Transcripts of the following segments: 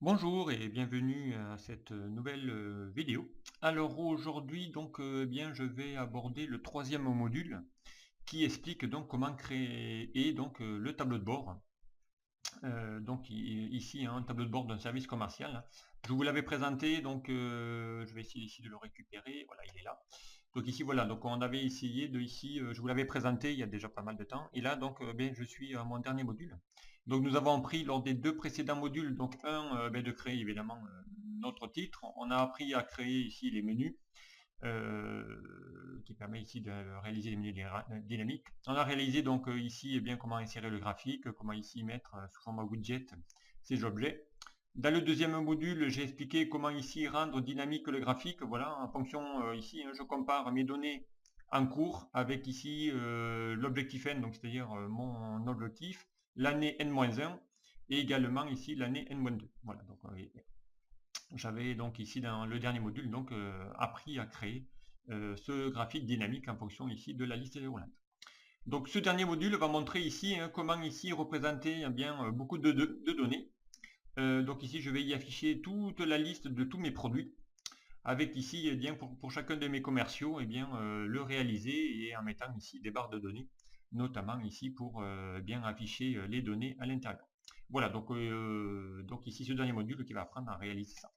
Bonjour et bienvenue à cette nouvelle vidéo. Alors aujourd'hui donc bien je vais aborder le troisième module qui explique donc comment créer donc le tableau de bord. Donc ici un tableau de bord d'un service commercial. Je vous l'avais présenté donc je vais essayer ici de le récupérer. Voilà, il est là. Donc ici voilà, donc on avait essayé de ici, je vous l'avais présenté il y a déjà pas mal de temps, et là donc bien, je suis à mon dernier module. Donc nous avons appris lors des deux précédents modules, donc de créer évidemment notre titre. On a appris à créer ici les menus, qui permet ici de réaliser les menus dynamiques. On a réalisé donc ici bien comment insérer le graphique, comment ici mettre sous format widget ces objets. Dans le deuxième module, j'ai expliqué comment ici rendre dynamique le graphique. Voilà, en fonction ici, je compare mes données en cours avec ici l'objectif N, donc c'est-à-dire mon objectif, l'année N-1 et également ici l'année N-2. Voilà, donc j'avais donc ici dans le dernier module donc appris à créer ce graphique dynamique en fonction ici de la liste des roulantes. Donc ce dernier module va montrer ici comment ici représenter bien beaucoup de données. Donc ici je vais y afficher toute la liste de tous mes produits avec ici bien pour chacun de mes commerciaux bien le réaliser et en mettant ici des barres de données, notamment ici pour bien afficher les données à l'intérieur. Voilà, donc ici ce dernier module qui va apprendre à réaliser ça.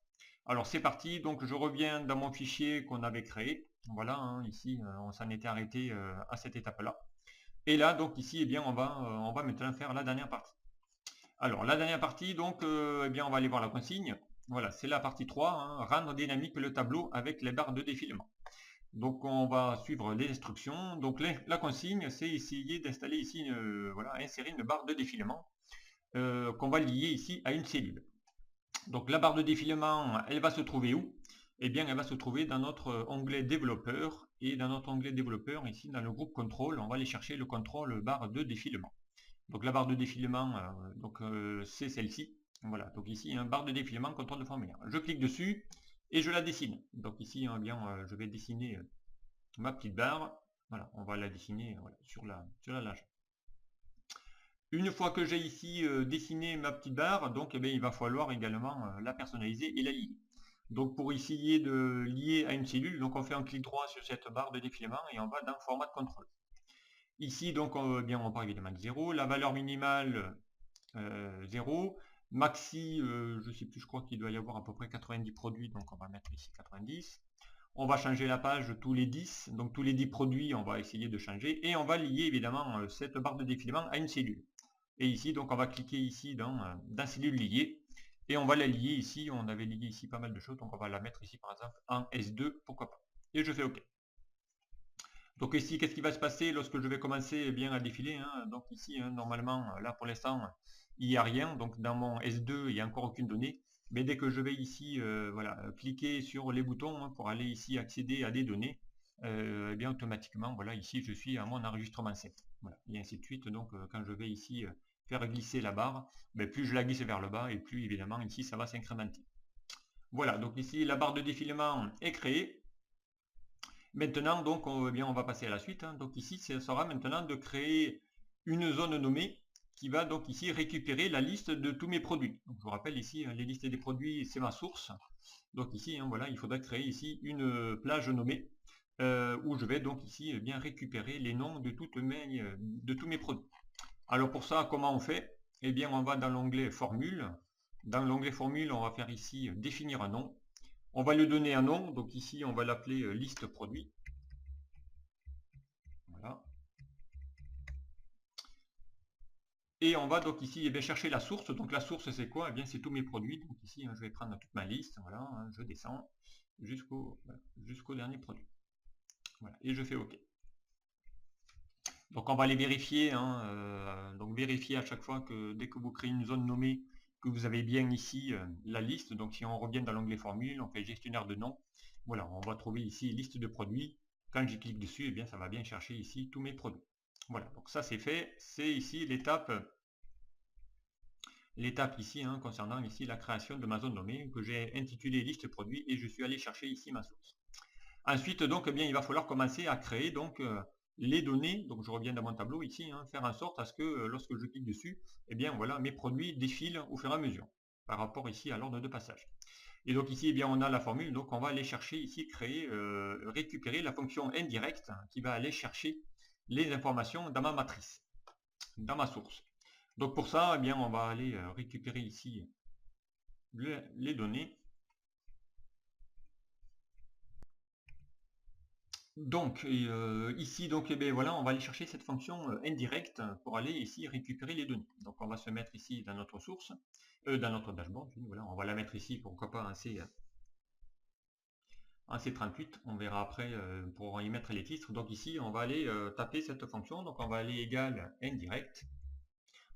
Alors c'est parti, donc je reviens dans mon fichier qu'on avait créé. Voilà, ici on s'en était arrêté à cette étape-là. Et là donc ici bien on va maintenant faire la dernière partie. Alors la dernière partie donc bien on va aller voir la consigne. Voilà, c'est la partie 3, rendre dynamique le tableau avec les barres de défilement. Donc on va suivre les instructions. Donc la consigne, c'est essayer d'installer ici, voilà, insérer une barre de défilement qu'on va lier ici à une cellule. Donc la barre de défilement, elle va se trouver où? Eh bien, elle va se trouver dans notre onglet développeur. Et dans notre onglet développeur, ici dans le groupe contrôle, on va aller chercher le contrôle barre de défilement. Donc la barre de défilement, c'est celle-ci. Voilà, donc ici, barre de défilement, contrôle de formulaire. Je clique dessus et je la dessine. Donc ici, je vais dessiner ma petite barre. Voilà, on va la dessiner sur la large. Une fois que j'ai ici dessiné ma petite barre, donc il va falloir également la personnaliser et la lier. Donc pour essayer de lier à une cellule, donc on fait un clic droit sur cette barre de défilement et on va dans format de contrôle. Ici donc on part évidemment de 0, la valeur minimale 0, maxi je sais plus, je crois qu'il doit y avoir à peu près 90 produits, donc on va mettre ici 90. On va changer la page tous les 10, donc tous les 10 produits on va essayer de changer et on va lier évidemment cette barre de défilement à une cellule. Et ici donc on va cliquer ici dans cellule liée et on va la lier ici, on avait lié ici pas mal de choses, donc on va la mettre ici par exemple en S2, pourquoi pas. Et je fais OK. Donc ici, qu'est-ce qui va se passer lorsque je vais commencer bien à défiler, donc ici, normalement, là pour l'instant, il n'y a rien. Donc dans mon S2, il n'y a encore aucune donnée. Mais dès que je vais ici, voilà, cliquer sur les boutons pour aller ici accéder à des données, bien automatiquement, voilà, ici je suis à mon enregistrement 7. Voilà, et ainsi de suite. Donc quand je vais ici faire glisser la barre, plus je la glisse vers le bas et plus évidemment ici ça va s'incrémenter. Voilà, donc ici la barre de défilement est créée. Maintenant, donc, on va passer à la suite. Donc ici, ce sera maintenant de créer une zone nommée qui va donc ici récupérer la liste de tous mes produits. Donc, je vous rappelle ici, les listes des produits, c'est ma source. Donc ici, voilà, il faudra créer ici une plage nommée où je vais donc ici bien récupérer les noms de tous mes produits. Alors pour ça, comment on fait? Eh bien, on va dans l'onglet formule. Dans l'onglet formule, on va faire ici définir un nom. On va lui donner un nom, donc ici on va l'appeler liste produit. Voilà. Et on va donc ici chercher la source. Donc la source c'est quoi? Eh bien c'est tous mes produits. Donc ici je vais prendre toute ma liste. Voilà, je descends jusqu'au dernier produit. Voilà, et je fais OK. Donc on va aller vérifier. Donc vérifier à chaque fois que dès que vous créez une zone nommée, que vous avez bien ici la liste. Donc si on revient dans l'onglet formule, on fait gestionnaire de nom. Voilà, on va trouver ici liste de produits. Quand je clique dessus, eh bien ça va bien chercher ici tous mes produits. Voilà, donc ça c'est fait. C'est ici l'étape ici concernant ici la création de ma zone nommée que j'ai intitulée liste produit et je suis allé chercher ici ma source. Ensuite donc il va falloir commencer à créer donc les données. Donc je reviens dans mon tableau ici, faire en sorte à ce que lorsque je clique dessus, eh bien voilà, mes produits défilent au fur et à mesure. par rapport ici à l'ordre de passage. Et donc ici, eh bien, on a la formule, donc on va aller chercher ici, créer, récupérer la fonction indirect qui va aller chercher les informations dans ma matrice, dans ma source. Donc pour ça, eh bien, on va aller récupérer ici les données. Donc ici, donc, eh bien, voilà, on va aller chercher cette fonction indirect pour aller ici récupérer les données. Donc on va se mettre ici dans notre source, dans notre dashboard. Voilà, on va la mettre ici, pourquoi pas en C38. On verra après pour y mettre les titres. Donc ici, on va aller taper cette fonction. Donc on va aller égal indirect.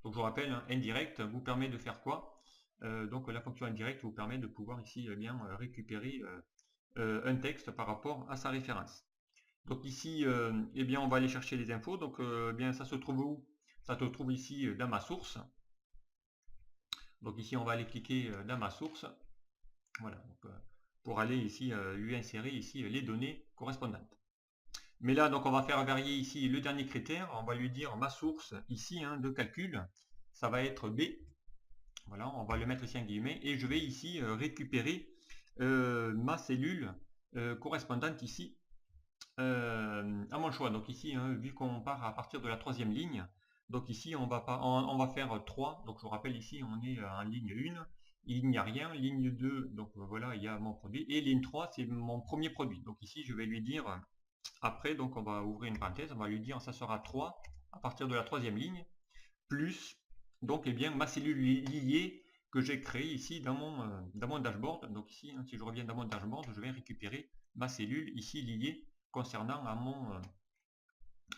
Donc je vous rappelle, hein, indirect vous permet de faire quoi? Donc la fonction indirect vous permet de pouvoir ici bien récupérer un texte par rapport à sa référence. Donc ici, eh bien, on va aller chercher les infos. Donc, bien, ça se trouve où? Ça se trouve ici dans ma source. Donc ici, on va aller cliquer dans ma source. Voilà. Donc, pour aller ici lui insérer ici les données correspondantes. Mais là, donc, on va faire varier ici le dernier critère. On va lui dire ma source ici de calcul. Ça va être B. Voilà, on va le mettre ici en guillemets. Et je vais ici récupérer ma cellule correspondante ici à mon choix. Donc ici, vu qu'on part à partir de la troisième ligne, donc ici on va faire 3. Donc je vous rappelle ici on est en ligne 1, il n'y a rien, ligne 2, donc voilà, il y a mon produit, et ligne 3 c'est mon premier produit. Donc ici je vais lui dire, après, donc on va ouvrir une parenthèse, on va lui dire ça sera 3 à partir de la troisième ligne, plus donc eh bien ma cellule liée que j'ai créée ici dans mon dashboard. Donc ici, si je reviens dans mon dashboard, je vais récupérer ma cellule ici liée concernant à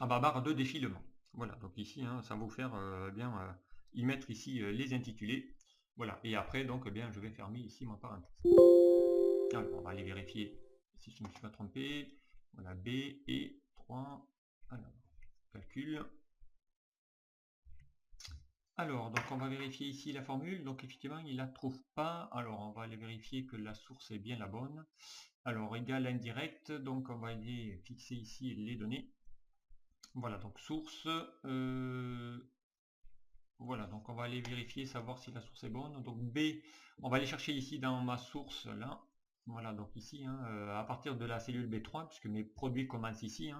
ma barre de défilement. Voilà, donc ici, ça va vous faire bien y mettre ici les intitulés. Voilà, et après, donc, bien, je vais fermer ici ma parenthèse. Alors, on va aller vérifier si je ne me suis pas trompé. Voilà, B et 3. Alors, calcul. Alors, donc on va vérifier ici la formule. Donc, effectivement, il ne la trouve pas. Alors, on va aller vérifier que la source est bien la bonne. Alors, égal indirect, donc on va aller fixer ici les données. Voilà, donc source, voilà, donc on va aller vérifier, savoir si la source est bonne. Donc B, on va aller chercher ici dans ma source, là. Voilà, donc ici, à partir de la cellule B3, puisque mes produits commencent ici.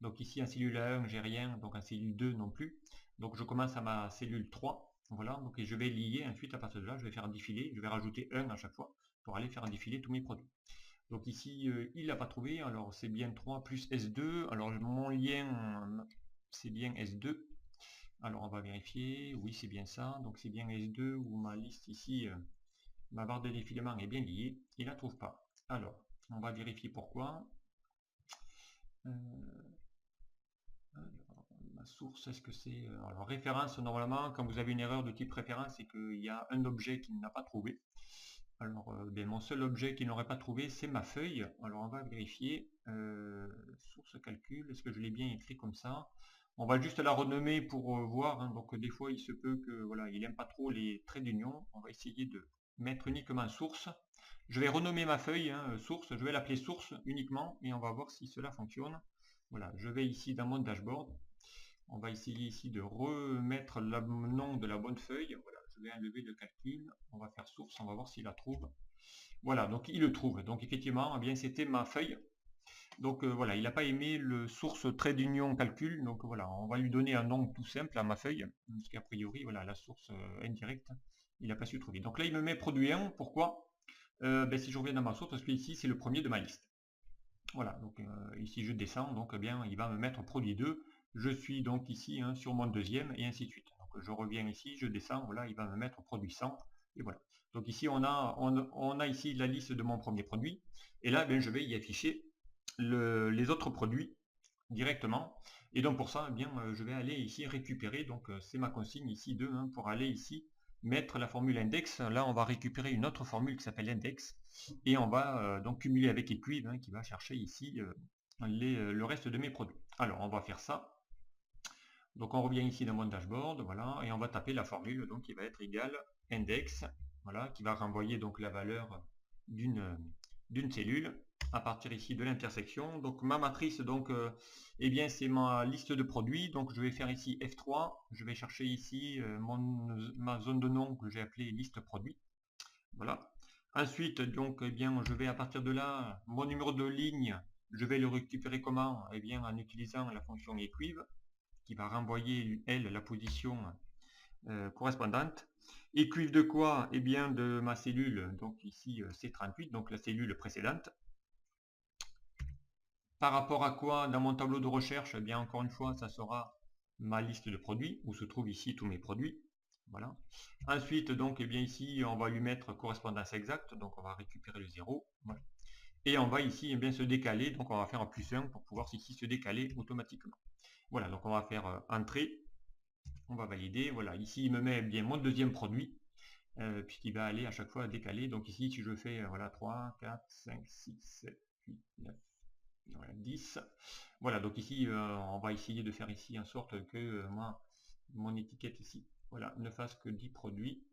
Donc ici, en cellule A1, j'ai rien, donc en cellule 2 non plus. Donc je commence à ma cellule 3. Voilà, donc et je vais lier, ensuite à partir de là, je vais faire un défilé, je vais rajouter 1 à chaque fois pour aller faire un défilé tous mes produits. Donc ici, il n'a pas trouvé, alors c'est bien 3 plus S2, alors mon lien, c'est bien S2. Alors on va vérifier, oui c'est bien ça, donc c'est bien S2 où ma liste ici, ma barre de défilement est bien liée, il ne la trouve pas. Alors, on va vérifier pourquoi. Alors, ma source, est-ce que c'est... alors référence, normalement, quand vous avez une erreur de type référence, c'est qu'il y a un objet qui n'a pas trouvé. Alors, mon seul objet qui n'aurait pas trouvé, c'est ma feuille. Alors, on va vérifier. Source calcul, est-ce que je l'ai bien écrit comme ça? On va juste la renommer pour voir. Donc, des fois, il se peut que voilà, il n'aime pas trop les traits d'union. On va essayer de mettre uniquement source. Je vais renommer ma feuille, source. Je vais l'appeler source uniquement et on va voir si cela fonctionne. Voilà, je vais ici dans mon dashboard. On va essayer ici de remettre le nom de la bonne feuille. Voilà, je vais enlever le calcul. On va faire source, on va voir s'il la trouve. Voilà, donc il le trouve. Donc effectivement, eh bien c'était ma feuille. Donc voilà, il n'a pas aimé le source trait d'union calcul. Donc voilà, on va lui donner un nom tout simple à ma feuille. Parce qu'a priori, voilà, la source indirecte, il n'a pas su trouver. Donc là, il me met produit 1. Pourquoi? Si je reviens dans ma source, parce que ici, c'est le premier de ma liste. Voilà, donc ici je descends, donc eh bien il va me mettre produit 2. Je suis donc ici sur mon deuxième et ainsi de suite. Donc je reviens ici, je descends, voilà, il va me mettre produit 100 et voilà. Donc ici on a ici la liste de mon premier produit et là je vais y afficher les autres produits directement. Et donc pour ça, eh bien je vais aller ici récupérer, donc c'est ma consigne ici 2 pour aller ici mettre la formule index. Là on va récupérer une autre formule qui s'appelle index et on va donc cumuler avec equiv qui va chercher ici le reste de mes produits. Alors on va faire ça. Donc on revient ici dans mon dashboard, voilà, et on va taper la formule donc qui va être égale index, voilà, qui va renvoyer donc la valeur d'une cellule à partir ici de l'intersection. Donc ma matrice, donc eh bien c'est ma liste de produits. Donc je vais faire ici F3, je vais chercher ici ma zone de nom que j'ai appelée liste produit. Voilà. Ensuite, donc, eh bien, je vais à partir de là, mon numéro de ligne, je vais le récupérer comment? Eh bien, en utilisant la fonction equiv, qui va renvoyer, elle, la position correspondante. Equiv de quoi? Eh bien, de ma cellule, donc ici C38, donc la cellule précédente. Par rapport à quoi, dans mon tableau de recherche, eh bien, encore une fois, ça sera ma liste de produits, où se trouvent ici tous mes produits. Voilà. Ensuite, donc, eh bien, ici, on va lui mettre correspondance exacte, donc on va récupérer le 0. Voilà. Et on va ici, eh bien, se décaler, donc on va faire un +1 pour pouvoir ici se décaler automatiquement. Voilà, donc on va faire entrée, on va valider. Voilà, ici, il me met bien mon deuxième produit, puisqu'il va aller à chaque fois décaler. Donc ici, si je fais voilà, 3, 4, 5, 6, 7, 8, 9, voilà, 10. Voilà, donc ici, on va essayer de faire ici en sorte que moi, mon étiquette ici, voilà, ne fasse que 10 produits.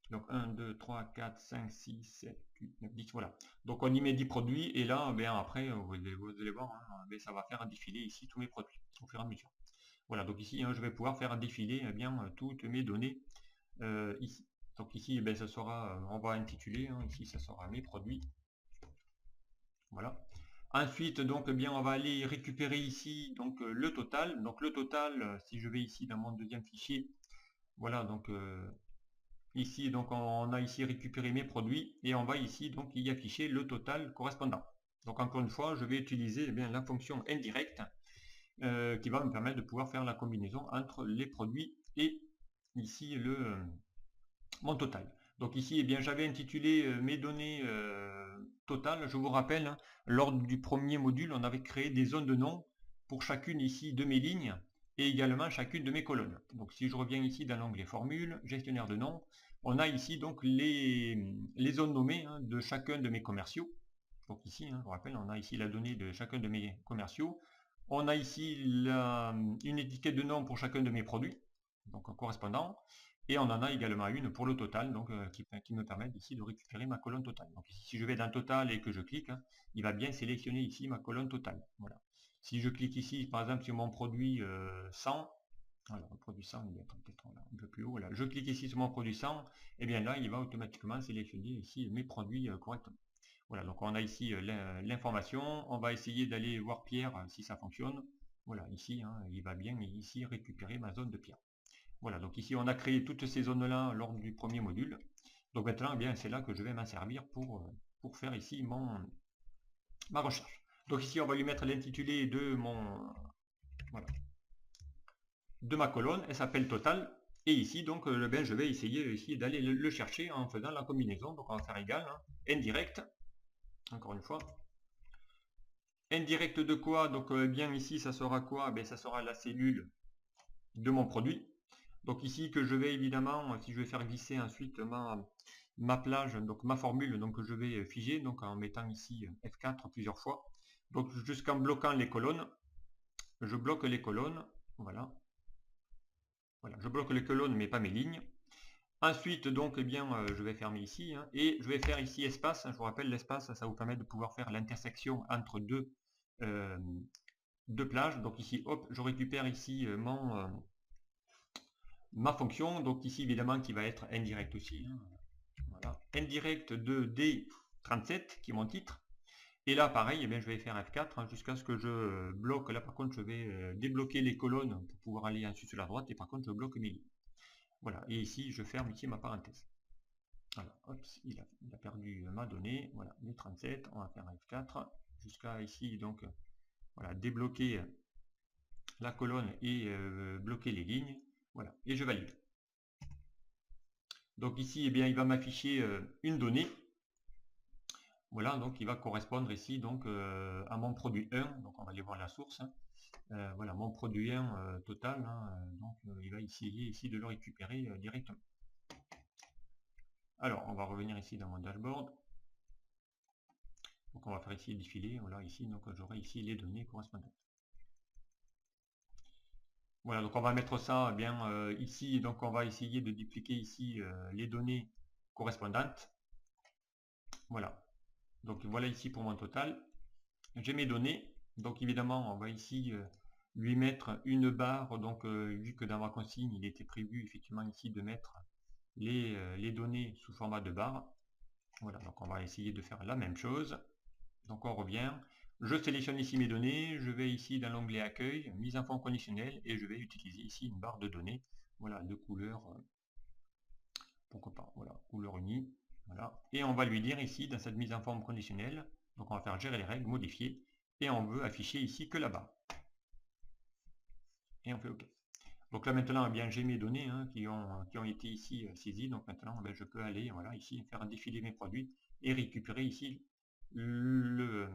Donc 1, 2, 3, 4, 5, 6, 7, 8, 9, 10, voilà. Donc on y met 10 produits et là, bien après, vous allez voir, hein, ça va faire défiler ici tous mes produits au fur et à mesure. Voilà, donc ici, hein, je vais pouvoir faire défiler bien toutes mes données ici. Donc ici, ça sera, on va intituler, hein, ici ça sera mes produits. Voilà. Ensuite, donc, bien, on va aller récupérer ici donc le total. Donc le total, si je vais ici dans mon deuxième fichier, voilà, donc ici, donc on a ici récupéré mes produits et on va ici donc y afficher le total correspondant. Donc encore une fois, je vais utiliser eh bien, la fonction indirect qui va me permettre de pouvoir faire la combinaison entre les produits et ici mon total. Donc ici, eh bien, j'avais intitulé mes données totales. Je vous rappelle, hein, lors du premier module, on avait créé des zones de nom pour chacune ici de mes lignes et également chacune de mes colonnes. Donc si je reviens ici dans l'onglet Formule, Gestionnaire de nom, on a ici donc les zones nommées hein, de chacun de mes commerciaux. Donc ici, hein, je vous rappelle, on a ici la donnée de chacun de mes commerciaux. On a ici une étiquette de nom pour chacun de mes produits, donc en correspondant. Et on en a également une pour le total, donc qui me permet ici de récupérer ma colonne totale. Donc ici, si je vais dans total et que je clique, hein, il va bien sélectionner ici ma colonne totale. Voilà. Si je clique ici, par exemple, sur mon produit 100, alors le produit 100, il est peut-être un peu plus haut, là. Je clique ici sur mon produit 100, et bien là, il va automatiquement sélectionner ici mes produits correctement. Voilà, donc on a ici l'information. On va essayer d'aller voir Pierre si ça fonctionne. Voilà, ici, hein, il va bien ici récupérer ma zone de Pierre. Voilà, donc ici on a créé toutes ces zones-là lors du premier module. Donc maintenant, eh bien, c'est là que je vais m'en servir pour faire ici ma recherche. Donc ici, on va lui mettre l'intitulé de de ma colonne. Elle s'appelle total. Et ici, donc, je vais essayer ici d'aller le chercher en faisant la combinaison. Donc on va faire égal, hein, indirect. Encore une fois. Indirect de quoi? Donc bien ici, ça sera quoi? Ça sera la cellule de mon produit. Donc ici que je vais évidemment, si je vais faire glisser ensuite ma plage, donc ma formule, donc je vais figer, donc en mettant ici F4 plusieurs fois. Donc jusqu'en bloquant les colonnes, je bloque les colonnes, voilà. Voilà, je bloque les colonnes mais pas mes lignes. Ensuite, donc, eh bien, je vais fermer ici, hein, et je vais faire ici espace. Je vous rappelle, l'espace, ça vous permet de pouvoir faire l'intersection entre deux plages. Donc ici, hop, je récupère ici ma fonction, donc ici évidemment qui va être indirect aussi, hein. Voilà. Indirect de D37 qui est mon titre, et là pareil, eh bien, je vais faire F4 hein, jusqu'à ce que je bloque. Là par contre je vais débloquer les colonnes pour pouvoir aller ensuite sur la droite, et par contre je bloque mes lignes. Voilà, et ici je ferme ici ma parenthèse. Alors, hop, il a perdu ma donnée, voilà, les 37, on va faire F4 jusqu'à ici, donc voilà, débloquer la colonne et bloquer les lignes. Voilà, et je valide. Donc ici, eh bien, il va m'afficher une donnée. Voilà, donc il va correspondre ici donc à mon produit 1. Donc on va aller voir la source. Hein. Voilà, mon produit 1 total. Hein, donc il va essayer ici de le récupérer directement. Alors, on va revenir ici dans mon dashboard. Donc on va faire ici défiler. Voilà, ici, donc j'aurai ici les données correspondantes. Voilà, donc on va mettre ça bien ici, donc on va essayer de dupliquer ici les données correspondantes. Voilà, donc voilà ici pour mon total. J'ai mes données, donc évidemment on va ici lui mettre une barre, donc vu que dans ma consigne il était prévu effectivement ici de mettre les données sous format de barre. Voilà, donc on va essayer de faire la même chose. Donc on revient, je sélectionne ici mes données, je vais ici dans l'onglet accueil, mise en forme conditionnelle, et je vais utiliser ici une barre de données, voilà, de couleur, pourquoi pas, voilà, couleur unie, voilà, et on va lui dire ici dans cette mise en forme conditionnelle, donc on va faire gérer les règles, modifier, et on veut afficher ici que la barre. Et on fait OK. Donc là maintenant, eh bien j'ai mes données qui ont été ici saisies, donc maintenant je peux aller voilà, ici faire défiler mes produits et récupérer ici le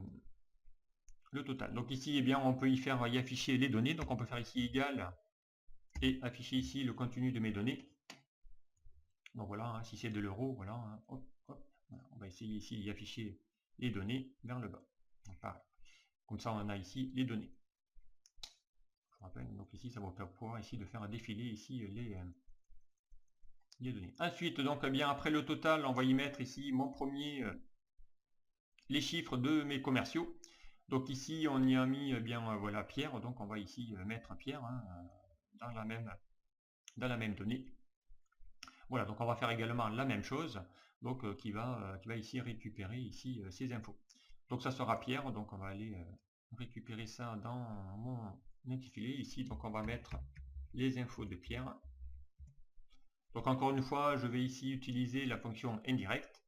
total. Donc ici, eh bien, on peut y afficher les données. Donc on peut faire ici égal et afficher ici le contenu de mes données. Donc voilà, si c'est de l'euro, voilà, hop, hop, voilà, on va essayer ici d'y afficher les données vers le bas. Donc, pareil. Comme ça, on a ici les données. Je vous rappelle, donc ici, ça va pouvoir ici de faire défiler ici les données. Ensuite, donc, eh bien, après le total, on va y mettre ici mon premier, les chiffres de mes commerciaux. Donc ici, on y a mis eh bien voilà Pierre, donc on va ici mettre Pierre dans la même donnée. Voilà, donc on va faire également la même chose, donc qui va ici récupérer ici ces infos. Donc ça sera Pierre, donc on va aller récupérer ça dans mon intitulé ici, donc on va mettre les infos de Pierre. Donc encore une fois, je vais ici utiliser la fonction indirect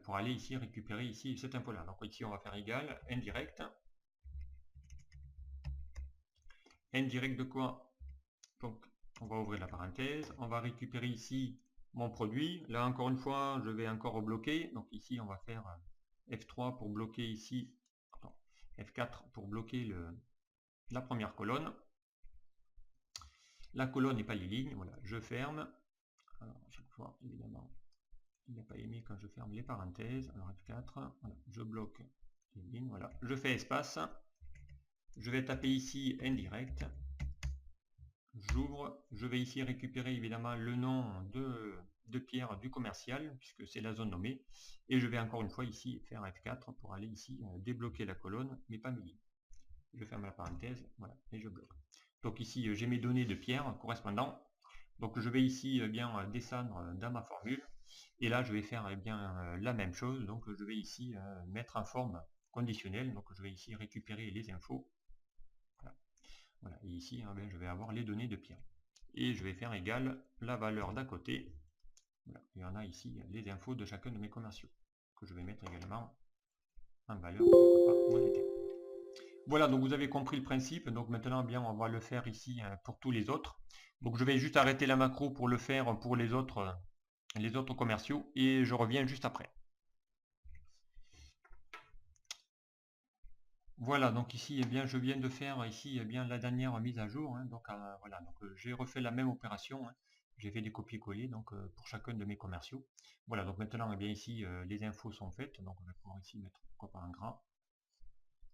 pour aller ici récupérer ici cette info là. Donc ici on va faire égal indirect. Indirect de quoi? Donc on va ouvrir la parenthèse, on va récupérer ici mon produit. Là encore une fois, je vais encore bloquer. Donc ici on va faire F3 pour bloquer ici, F4 pour bloquer la première colonne. La colonne n'est pas les lignes, voilà, je ferme. Alors à chaque fois, évidemment, il n'est pas aimé quand je ferme les parenthèses. Alors F4, voilà, je bloque les lignes, voilà, je fais espace. Je vais taper ici indirect. J'ouvre, je vais ici récupérer évidemment le nom de Pierre du commercial, puisque c'est la zone nommée, et je vais encore une fois ici faire F4 pour aller ici débloquer la colonne, mais pas mes lignes. Je ferme la parenthèse, voilà, et je bloque. Donc ici j'ai mes données de Pierre correspondant, donc je vais ici bien descendre dans ma formule, et là je vais faire bien la même chose, donc je vais ici mettre en forme conditionnelle, donc je vais ici récupérer les infos. Voilà, et ici, je vais avoir les données de Pierre. Et je vais faire égal la valeur d'à côté. Voilà, il y en a ici les infos de chacun de mes commerciaux, que je vais mettre également en valeur monétaire. Voilà, donc vous avez compris le principe. Donc maintenant, bien, on va le faire ici pour tous les autres. Donc je vais juste arrêter la macro pour le faire pour les autres commerciaux, et je reviens juste après. Voilà, donc ici, eh bien, je viens de faire ici eh bien, la dernière mise à jour. Donc voilà, donc j'ai refait la même opération. J'ai fait des copier-coller donc pour chacun de mes commerciaux. Voilà, donc maintenant, eh bien, ici, les infos sont faites. Donc on va pouvoir ici mettre pourquoi pas un gras.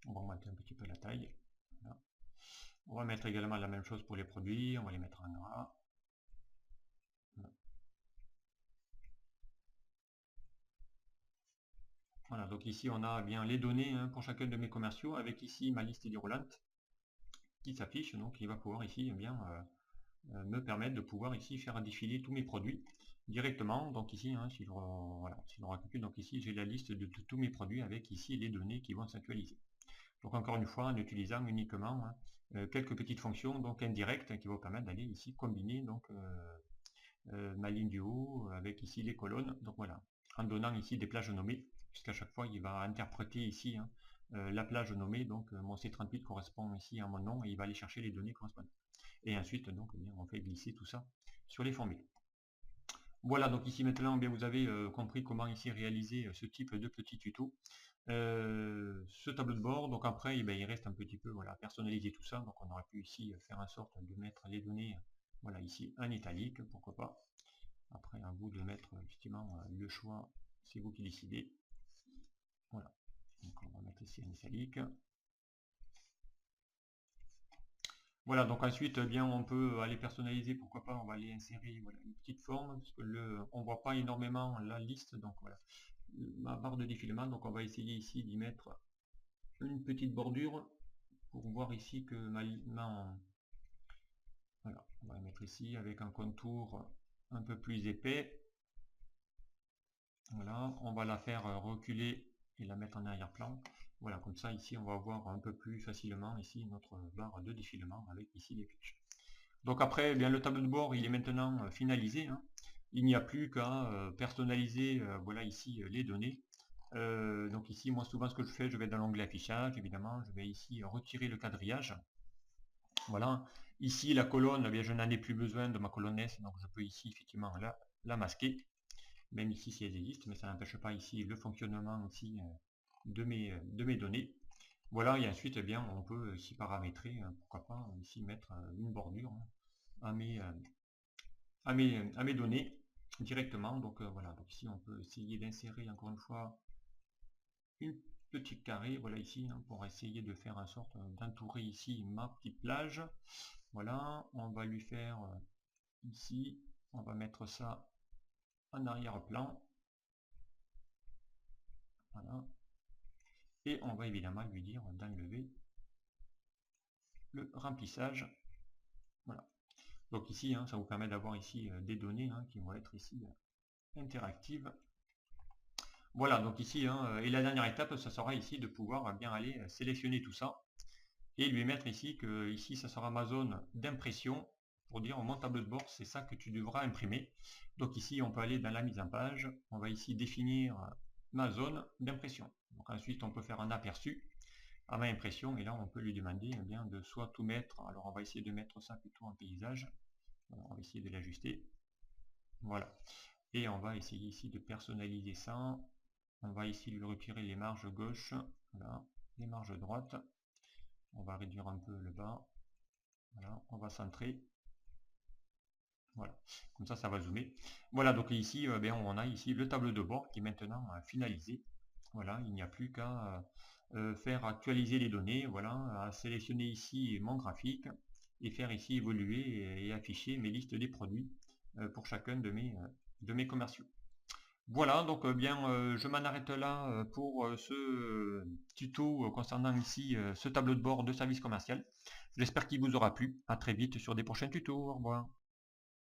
On va augmenter un petit peu la taille. Voilà. On va mettre également la même chose pour les produits. On va les mettre en gras. Voilà. Voilà, donc ici on a bien les données pour chacun de mes commerciaux avec ici ma liste déroulante qui s'affiche, donc il va pouvoir ici bien me permettre de pouvoir ici faire défiler tous mes produits directement. Donc ici, si je récupère, donc ici j'ai la liste de tous mes produits avec ici les données qui vont s'actualiser. Donc encore une fois, en utilisant uniquement quelques petites fonctions donc indirectes qui vont permettre d'aller ici combiner donc ma ligne du haut avec ici les colonnes. Donc voilà, en donnant ici des plages nommées, puisqu'à chaque fois il va interpréter ici la plage nommée, donc mon C38 correspond ici à mon nom et il va aller chercher les données correspondantes. Et ensuite donc on fait glisser tout ça sur les formules. Voilà, donc ici maintenant bien vous avez compris comment ici réaliser ce type de petit tuto. Ce tableau de bord, donc après il reste un petit peu voilà, personnaliser tout ça, donc on aurait pu ici faire en sorte de mettre les données voilà ici en italique, pourquoi pas. Après à vous de mettre effectivement le choix, c'est vous qui décidez. Voilà, donc on va mettre ici en italique. Voilà, donc ensuite, bien, on peut aller personnaliser, pourquoi pas, on va aller insérer voilà, une petite forme, parce que on voit pas énormément la liste, donc voilà, ma barre de défilement, donc on va essayer ici d'y mettre une petite bordure, pour voir ici que voilà, on va la mettre ici avec un contour un peu plus épais. Voilà, on va la faire reculer et la mettre en arrière-plan. Voilà, comme ça ici on va voir un peu plus facilement ici notre barre de défilement avec ici les flèches. Donc après, eh bien, le tableau de bord il est maintenant finalisé, hein. Il n'y a plus qu'à personnaliser voilà ici les données. Donc ici moi souvent ce que je fais, je vais dans l'onglet affichage, évidemment, je vais ici retirer le quadrillage. Voilà, ici la colonne, eh bien, je n'en ai plus besoin de ma colonne S, donc je peux ici effectivement la masquer, même ici si elle existe, mais ça n'empêche pas ici le fonctionnement ici de mes données. Voilà, et ensuite eh bien on peut ici paramétrer, pourquoi pas ici mettre une bordure à mes données directement. Donc voilà, donc ici on peut essayer d'insérer encore une fois une petite carré, voilà ici, hein, pour essayer de faire en sorte d'entourer ici ma petite plage. Voilà, on va lui faire ici, on va mettre ça en arrière-plan. Voilà. Et on va évidemment lui dire d'enlever le remplissage. Voilà. Donc ici, hein, ça vous permet d'avoir ici des données hein, qui vont être ici interactives. Voilà, donc ici, hein, et la dernière étape, ça sera ici de pouvoir bien aller sélectionner tout ça et lui mettre ici que ici, ça sera ma zone d'impression pour dire mon tableau de bord, c'est ça que tu devras imprimer. Donc ici, on peut aller dans la mise en page, on va ici définir ma zone d'impression. Donc ensuite, on peut faire un aperçu à ma impression et là, on peut lui demander eh bien, de soit tout mettre. Alors, on va essayer de mettre ça plutôt en paysage. On va essayer de l'ajuster. Voilà. Et on va essayer ici de personnaliser ça. On va ici lui retirer les marges gauche, voilà, les marges droite. On va réduire un peu le bas. Voilà, on va centrer. Voilà, comme ça va zoomer. Voilà, donc ici, on a ici le tableau de bord qui est maintenant finalisé. Voilà, il n'y a plus qu'à faire actualiser les données. Voilà, à sélectionner ici mon graphique et faire ici évoluer et afficher mes listes des produits pour chacun de mes commerciaux. Voilà, donc bien, je m'en arrête là pour ce tuto concernant ici ce tableau de bord de service commercial. J'espère qu'il vous aura plu. À très vite sur des prochains tutos. Au revoir.